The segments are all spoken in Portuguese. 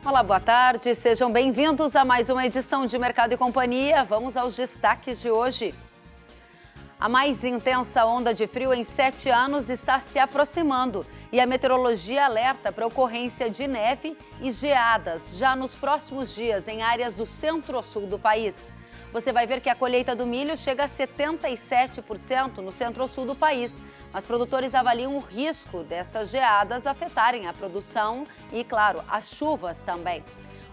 Olá, boa tarde. Sejam bem-vindos a mais uma edição de Mercado e Companhia. Vamos aos destaques de hoje. A mais intensa onda de frio em 7 anos está se aproximando e a meteorologia alerta para a ocorrência de neve e geadas já nos próximos dias em áreas do centro-sul do país. Você vai ver que a colheita do milho chega a 77% no centro-sul do país, mas produtores avaliam o risco dessas geadas afetarem a produção e, claro, as chuvas também.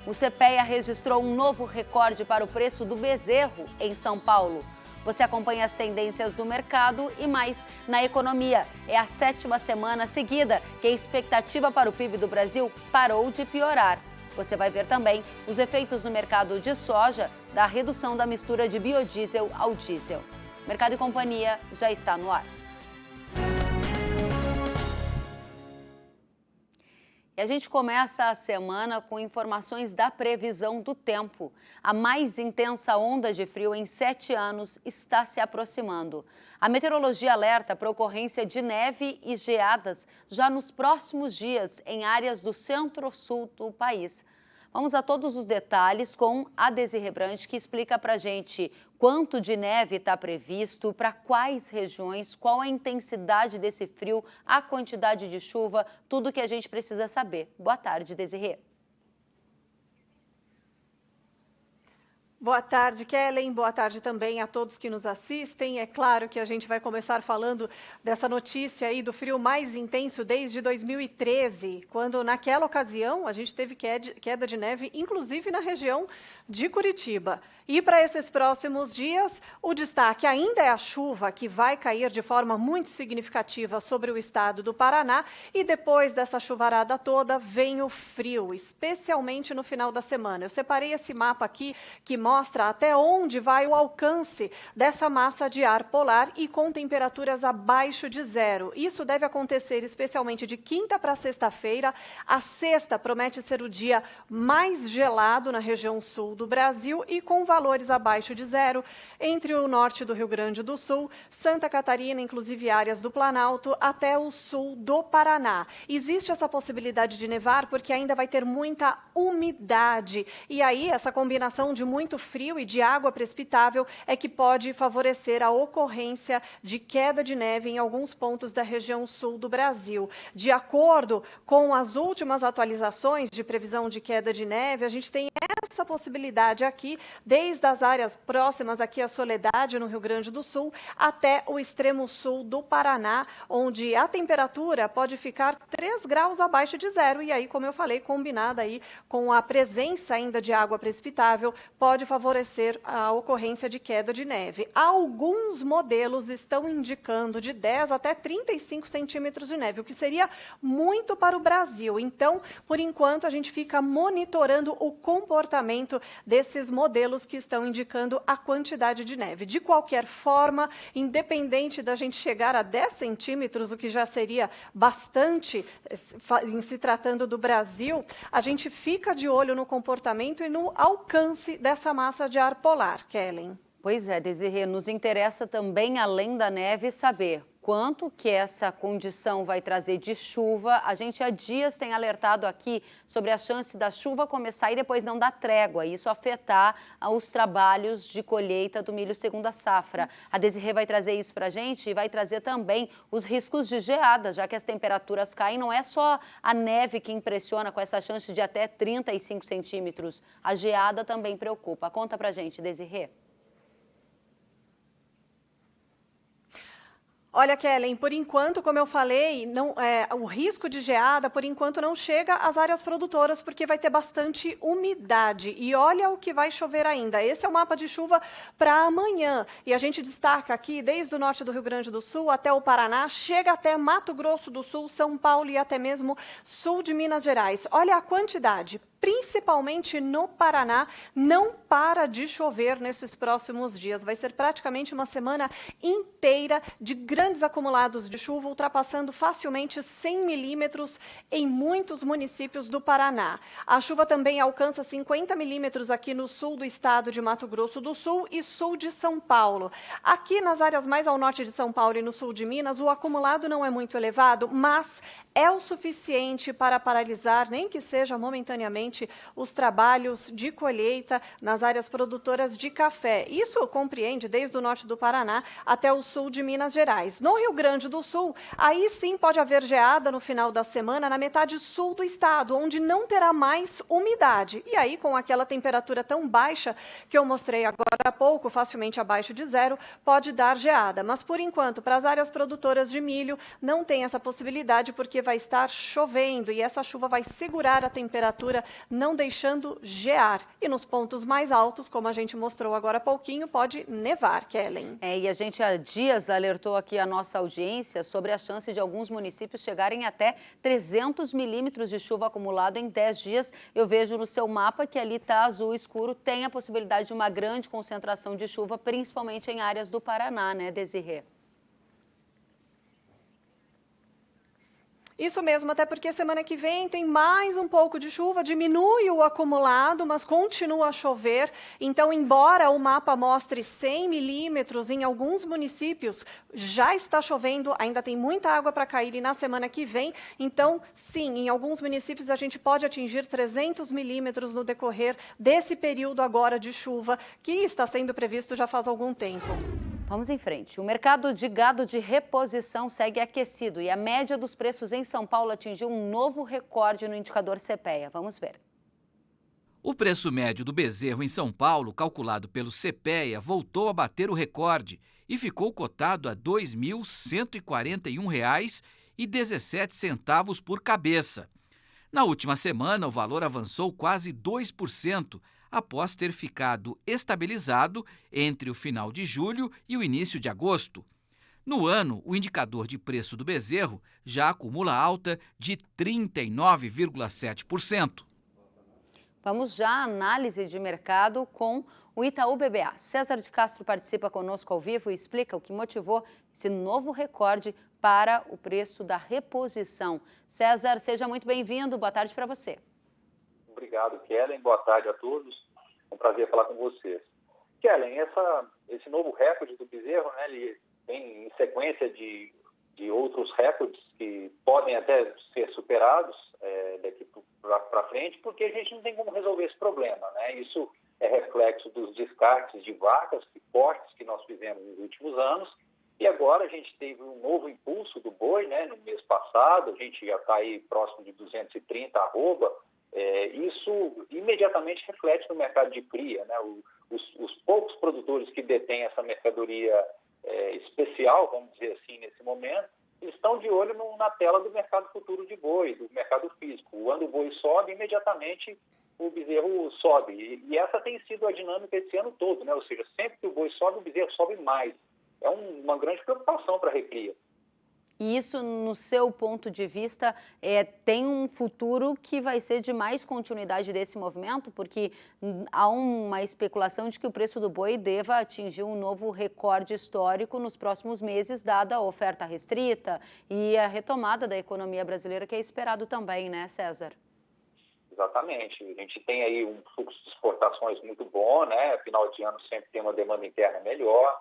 O CPEA registrou um novo recorde para o preço do bezerro em São Paulo. Você acompanha as tendências do mercado e mais na economia. É a 7ª semana seguida que a expectativa para o PIB do Brasil parou de piorar. Você vai ver também os efeitos no mercado de soja da redução da mistura de biodiesel ao diesel. Mercado e Companhia já está no ar. E a gente começa a semana com informações da previsão do tempo. A mais intensa onda de frio em 7 anos está se aproximando. A meteorologia alerta para a ocorrência de neve e geadas já nos próximos dias em áreas do centro-sul do país. Vamos a todos os detalhes com a Desirê Brant, que explica para a gente quanto de neve está previsto, para quais regiões, qual a intensidade desse frio, a quantidade de chuva, tudo que a gente precisa saber. Boa tarde, Desirê. Boa tarde, Kellen. Boa tarde também a todos que nos assistem. É claro que a gente vai começar falando dessa notícia aí do frio mais intenso desde 2013, quando naquela ocasião a gente teve queda de neve, inclusive na região de Curitiba. E para esses próximos dias, o destaque ainda é a chuva, que vai cair de forma muito significativa sobre o estado do Paraná. E depois dessa chuvarada toda, vem o frio, especialmente no final da semana. Eu separei esse mapa aqui, que mostra até onde vai o alcance dessa massa de ar polar e com temperaturas abaixo de zero. Isso deve acontecer especialmente de quinta para sexta-feira. A sexta promete ser o dia mais gelado na região sul do Brasil e com valores abaixo de zero entre o norte do Rio Grande do Sul, Santa Catarina, inclusive áreas do Planalto, até o sul do Paraná. Existe essa possibilidade de nevar porque ainda vai ter muita umidade. E aí, essa combinação de muito frio e de água precipitável é que pode favorecer a ocorrência de queda de neve em alguns pontos da região sul do Brasil. De acordo com as últimas atualizações de previsão de queda de neve, a gente tem essa possibilidade aqui, desde as áreas próximas aqui à Soledade, no Rio Grande do Sul, até o extremo sul do Paraná, onde a temperatura pode ficar 3 graus abaixo de zero. E aí, como eu falei, combinada aí com a presença ainda de água precipitável, pode favorecer a ocorrência de queda de neve. Alguns modelos estão indicando de 10 até 35 centímetros de neve, o que seria muito para o Brasil. Então, por enquanto, a gente fica monitorando o comportamento desses modelos que estão indicando a quantidade de neve. De qualquer forma, independente da gente chegar a 10 centímetros, o que já seria bastante em se tratando do Brasil, a gente fica de olho no comportamento e no alcance dessa massa de ar polar, Kellen. Pois é, Desirê, nos interessa também, além da neve, saber quanto que essa condição vai trazer de chuva. A gente há dias tem alertado aqui sobre a chance da chuva começar e depois não dar trégua, isso afetar os trabalhos de colheita do milho segunda safra. A Desirê vai trazer isso para a gente e vai trazer também os riscos de geada, já que as temperaturas caem, não é só a neve que impressiona com essa chance de até 35 centímetros, a geada também preocupa. Conta para a gente, Desirê. Olha, Kellen, por enquanto, como eu falei, o risco de geada, por enquanto, não chega às áreas produtoras, porque vai ter bastante umidade. E olha o que vai chover ainda. Esse é o mapa de chuva para amanhã. E a gente destaca aqui, desde o norte do Rio Grande do Sul até o Paraná, chega até Mato Grosso do Sul, São Paulo e até mesmo sul de Minas Gerais. Olha a quantidade. Principalmente no Paraná, não para de chover nesses próximos dias. Vai ser praticamente uma semana inteira de grandes acumulados de chuva, ultrapassando facilmente 100 milímetros em muitos municípios do Paraná. A chuva também alcança 50 milímetros aqui no sul do estado de Mato Grosso do Sul e sul de São Paulo. Aqui nas áreas mais ao norte de São Paulo e no sul de Minas, o acumulado não é muito elevado, mas é o suficiente para paralisar, nem que seja momentaneamente, principalmente os trabalhos de colheita nas áreas produtoras de café. Isso compreende desde o norte do Paraná até o sul de Minas Gerais. No Rio Grande do Sul, aí sim pode haver geada no final da semana na metade sul do estado, onde não terá mais umidade. E aí, com aquela temperatura tão baixa que eu mostrei agora há pouco, facilmente abaixo de zero, pode dar geada. Mas, por enquanto, para as áreas produtoras de milho, não tem essa possibilidade porque vai estar chovendo e essa chuva vai segurar a temperatura, não deixando gear. E nos pontos mais altos, como a gente mostrou agora há pouquinho, pode nevar, Kellen. E a gente há dias alertou aqui a nossa audiência sobre a chance de alguns municípios chegarem até 300 milímetros de chuva acumulado em 10 dias. Eu vejo no seu mapa que ali está azul escuro, tem a possibilidade de uma grande concentração de chuva, principalmente em áreas do Paraná, né, Desirê? Isso mesmo, até porque semana que vem tem mais um pouco de chuva, diminui o acumulado, mas continua a chover. Então, embora o mapa mostre 100 milímetros em alguns municípios, já está chovendo, ainda tem muita água para cair e na semana que vem. Então, sim, em alguns municípios a gente pode atingir 300 milímetros no decorrer desse período agora de chuva, que está sendo previsto já faz algum tempo. Vamos em frente. O mercado de gado de reposição segue aquecido e a média dos preços em São Paulo atingiu um novo recorde no indicador CPEA. Vamos ver. O preço médio do bezerro em São Paulo, calculado pelo CPEA, voltou a bater o recorde e ficou cotado a R$ 2.141,17 por cabeça. Na última semana, o valor avançou quase 2%, após ter ficado estabilizado entre o final de julho e o início de agosto. No ano, o indicador de preço do bezerro já acumula alta de 39,7%. Vamos já à análise de mercado com o Itaú BBA. César de Castro participa conosco ao vivo e explica o que motivou esse novo recorde para o preço da reposição. César, seja muito bem-vindo. Boa tarde para você. Obrigado, Kellen. Boa tarde a todos. É um prazer falar com vocês. Kellen, esse novo recorde do bezerro, né, ele vem em sequência de outros recordes que podem até ser superados daqui para frente, porque a gente não tem como resolver esse problema, né? Isso é reflexo dos descartes de vacas e cortes que nós fizemos nos últimos anos. E agora a gente teve um novo impulso do boi, né, no mês passado, a gente já está aí próximo de 230 arroba. Isso imediatamente reflete no mercado de cria, né? Os poucos produtores que detêm essa mercadoria especial, vamos dizer assim, nesse momento, eles estão de olho na tela do mercado futuro de boi, do mercado físico. Quando o boi sobe, imediatamente o bezerro sobe. E essa tem sido a dinâmica esse ano todo, né? Ou seja, sempre que o boi sobe, o bezerro sobe mais. É uma grande preocupação para a recria. E isso, no seu ponto de vista, tem um futuro que vai ser de mais continuidade desse movimento? Porque há uma especulação de que o preço do boi deva atingir um novo recorde histórico nos próximos meses, dada a oferta restrita e a retomada da economia brasileira, que é esperado também, né, César? Exatamente. A gente tem aí um fluxo de exportações muito bom, né? Final de ano sempre tem uma demanda interna melhor.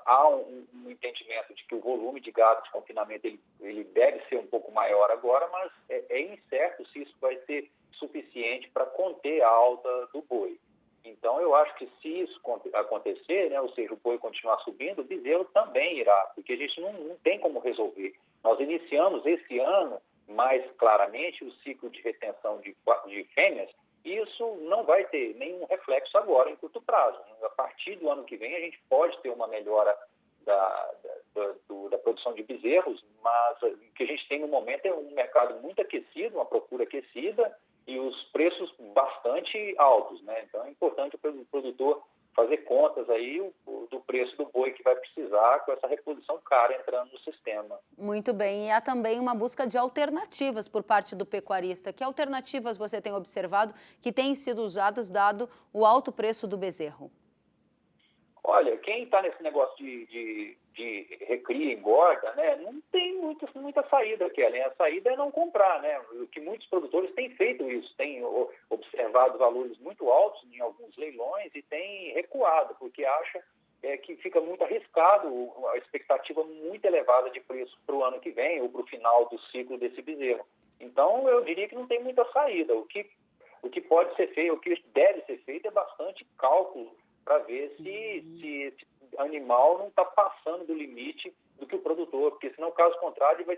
Há um entendimento de que o volume de gado de confinamento ele deve ser um pouco maior agora, mas é incerto se isso vai ser suficiente para conter a alta do boi. Então, eu acho que se isso acontecer, né, ou seja, o boi continuar subindo, o bezerro também irá, porque a gente não tem como resolver. Nós iniciamos esse ano, mais claramente, o ciclo de retenção de fêmeas. Isso não vai ter nenhum reflexo agora em curto prazo. A partir do ano que vem, a gente pode ter uma melhora da produção de bezerros, mas o que a gente tem no momento é um mercado muito aquecido, uma procura aquecida e os preços bastante altos, né? Então, é importante o produtor fazer contas aí do preço do boi que vai precisar com essa reposição cara entrando no sistema. Muito bem. E há também uma busca de alternativas por parte do pecuarista. Que alternativas você tem observado que têm sido usadas dado o alto preço do bezerro? Olha, quem está nesse negócio de recria e engorda, né, não tem muita saída, Kellen. A saída é não comprar, né? O que muitos produtores têm feito isso, têm observado valores muito altos em alguns leilões e têm recuado, porque acha que fica muito arriscado, a expectativa muito elevada de preço para o ano que vem ou para o final do ciclo desse bezerro. Então, eu diria que não tem muita saída. O que O que pode ser feito, o que deve ser feito é bastante cálculo para ver se esse animal não está passando do limite do que o produtor, porque senão, caso contrário, ele vai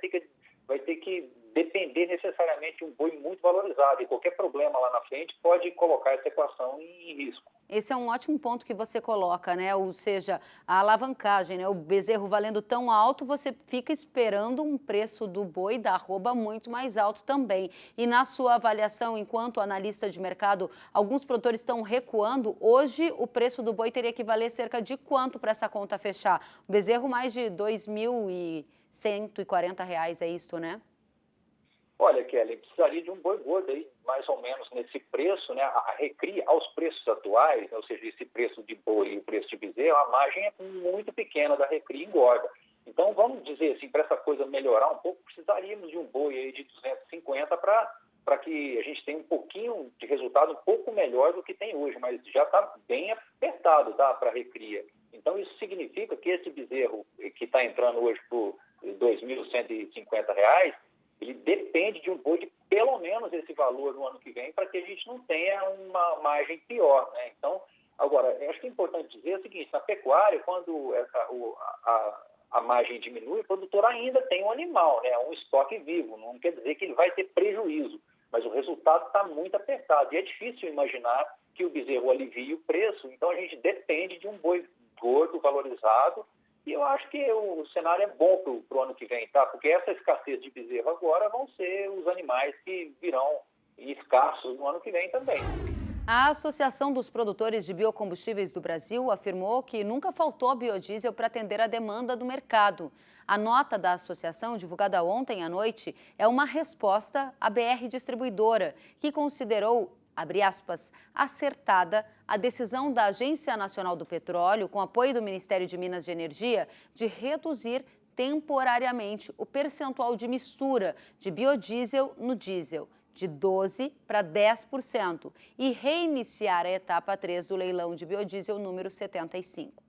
ter que depender necessariamente de um boi muito valorizado, e qualquer problema lá na frente pode colocar essa equação em risco. Esse é um ótimo ponto que você coloca, né? Ou seja, a alavancagem, né? O bezerro valendo tão alto, você fica esperando um preço do boi da arroba muito mais alto também. E na sua avaliação, enquanto analista de mercado, alguns produtores estão recuando. Hoje, o preço do boi teria que valer cerca de quanto para essa conta fechar? O bezerro mais de R$ 2.140, é isto, né? Olha, Kelly, precisaria de um boi gordo aí, mais ou menos nesse preço, né? A recria aos preços atuais, ou seja, esse preço de boi e o preço de bezerro, a margem é muito pequena da recria e engorda. Então, vamos dizer assim, para essa coisa melhorar um pouco, precisaríamos de um boi aí de 250 para que a gente tenha um pouquinho de resultado um pouco melhor do que tem hoje, mas já está bem apertado, tá, para a recria. Então, isso significa que esse bezerro que está entrando hoje por R$ 2.150, ele depende de um boi de pelo menos esse valor no ano que vem para que a gente não tenha uma margem pior, né? Então, agora, eu acho que é importante dizer o seguinte, na pecuária, quando a margem diminui, o produtor ainda tem um animal, né? Um estoque vivo, não quer dizer que ele vai ter prejuízo, mas o resultado está muito apertado e é difícil imaginar que o bezerro alivie o preço, então a gente depende de um boi gordo, valorizado. E eu acho que o cenário é bom para o ano que vem, tá? Porque essa escassez de bezerro agora vão ser os animais que virão escassos no ano que vem também. A Associação dos Produtores de Biocombustíveis do Brasil afirmou que nunca faltou biodiesel para atender a demanda do mercado. A nota da associação, divulgada ontem à noite, é uma resposta à BR Distribuidora, que considerou, abre aspas, acertada a decisão da Agência Nacional do Petróleo, com apoio do Ministério de Minas e Energia, de reduzir temporariamente o percentual de mistura de biodiesel no diesel, de 12% para 10%, e reiniciar a etapa 3 do leilão de biodiesel número 75.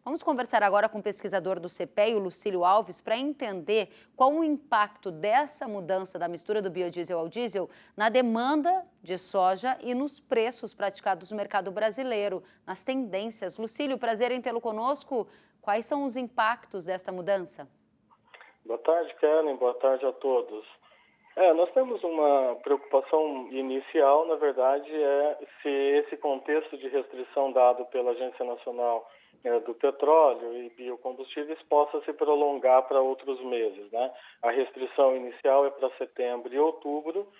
Vamos conversar agora com o pesquisador do CPEA, o Lucílio Alves, para entender qual o impacto dessa mudança da mistura do biodiesel ao diesel na demanda de soja e nos preços praticados no mercado brasileiro, nas tendências. Lucílio, prazer em tê-lo conosco. Quais são os impactos desta mudança? Boa tarde, Kellen. Boa tarde a todos. Nós temos uma preocupação inicial, na verdade, se esse contexto de restrição dado pela Agência Nacional do Petróleo e Biocombustíveis possa se prolongar para outros meses, né? A restrição inicial é para setembro e outubro,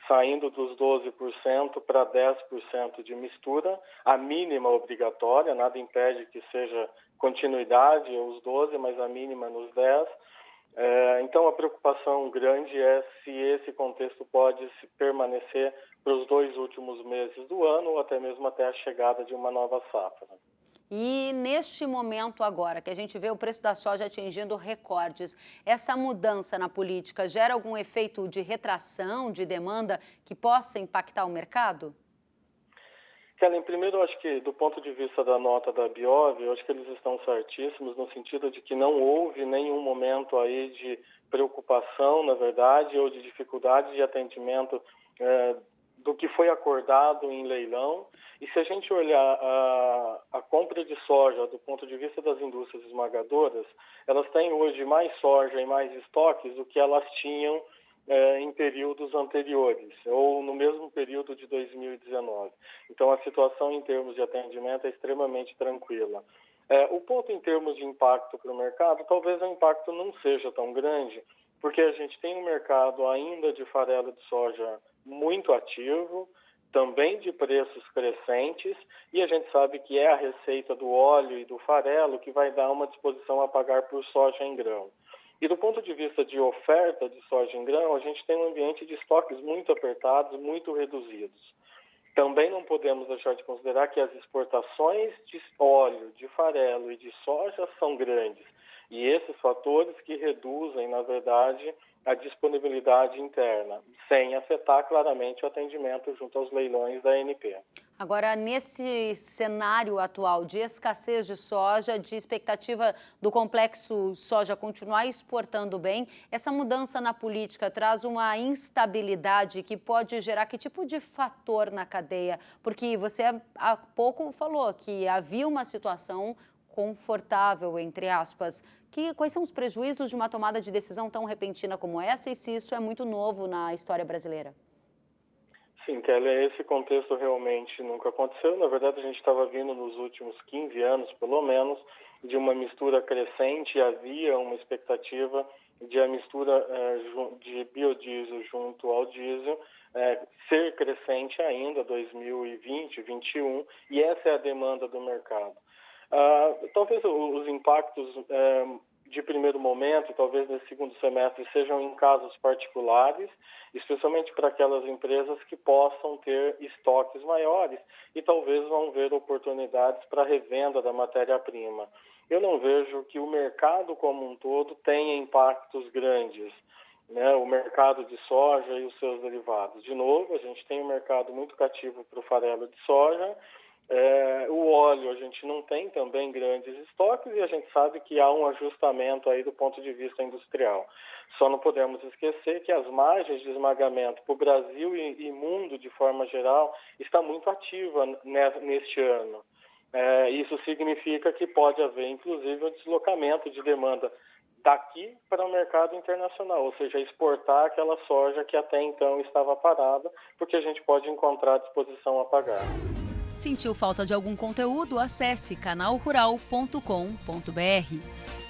saindo dos 12% para 10% de mistura, a mínima obrigatória, nada impede que seja continuidade os 12%, mas a mínima nos 10%. Então, a preocupação grande é se esse contexto pode permanecer para os 2 últimos meses do ano ou até mesmo até a chegada de uma nova safra. E neste momento agora, que a gente vê o preço da soja atingindo recordes, essa mudança na política gera algum efeito de retração, de demanda que possa impactar o mercado? Kellen, primeiro, eu acho que do ponto de vista da nota da Biov, eu acho que eles estão certíssimos no sentido de que não houve nenhum momento aí de preocupação, na verdade, ou de dificuldade de atendimento do que foi acordado em leilão. E se a gente olhar a compra de soja do ponto de vista das indústrias esmagadoras, elas têm hoje mais soja e mais estoques do que elas tinham em períodos anteriores, ou no mesmo período de 2019. Então, a situação em termos de atendimento é extremamente tranquila. O ponto em termos de impacto para o mercado, talvez o impacto não seja tão grande, porque a gente tem um mercado ainda de farelo de soja muito ativo, também de preços crescentes, e a gente sabe que é a receita do óleo e do farelo que vai dar uma disposição a pagar por soja em grão. E do ponto de vista de oferta de soja em grão, a gente tem um ambiente de estoques muito apertados, muito reduzidos. Também não podemos deixar de considerar que as exportações de óleo, de farelo e de soja são grandes. E esses fatores que reduzem, na verdade, a disponibilidade interna, sem afetar claramente o atendimento junto aos leilões da ANP. Agora, nesse cenário atual de escassez de soja, de expectativa do complexo soja continuar exportando bem, essa mudança na política traz uma instabilidade que pode gerar que tipo de fator na cadeia? Porque você há pouco falou que havia uma situação confortável, entre aspas. Quais são os prejuízos de uma tomada de decisão tão repentina como essa e se isso é muito novo na história brasileira? Sim, Kelly, esse contexto realmente nunca aconteceu. Na verdade, a gente estava vindo nos últimos 15 anos, pelo menos, de uma mistura crescente e havia uma expectativa de a mistura de biodiesel junto ao diesel ser crescente ainda 2020, 2021, e essa é a demanda do mercado. Talvez os impactos de primeiro momento, talvez nesse segundo semestre, sejam em casos particulares, especialmente para aquelas empresas que possam ter estoques maiores e talvez vão ver oportunidades para revenda da matéria-prima. Eu não vejo que o mercado como um todo tenha impactos grandes, né? O mercado de soja e os seus derivados. De novo, a gente tem um mercado muito cativo para o farelo de soja. O óleo a gente não tem também grandes estoques e a gente sabe que há um ajustamento aí do ponto de vista industrial. Só não podemos esquecer que as margens de esmagamento para o Brasil e mundo de forma geral está muito ativa neste ano. Isso significa que pode haver inclusive um deslocamento de demanda daqui para o mercado internacional, ou seja, exportar aquela soja que até então estava parada, porque a gente pode encontrar disposição a pagar. Sentiu falta de algum conteúdo? Acesse canalrural.com.br.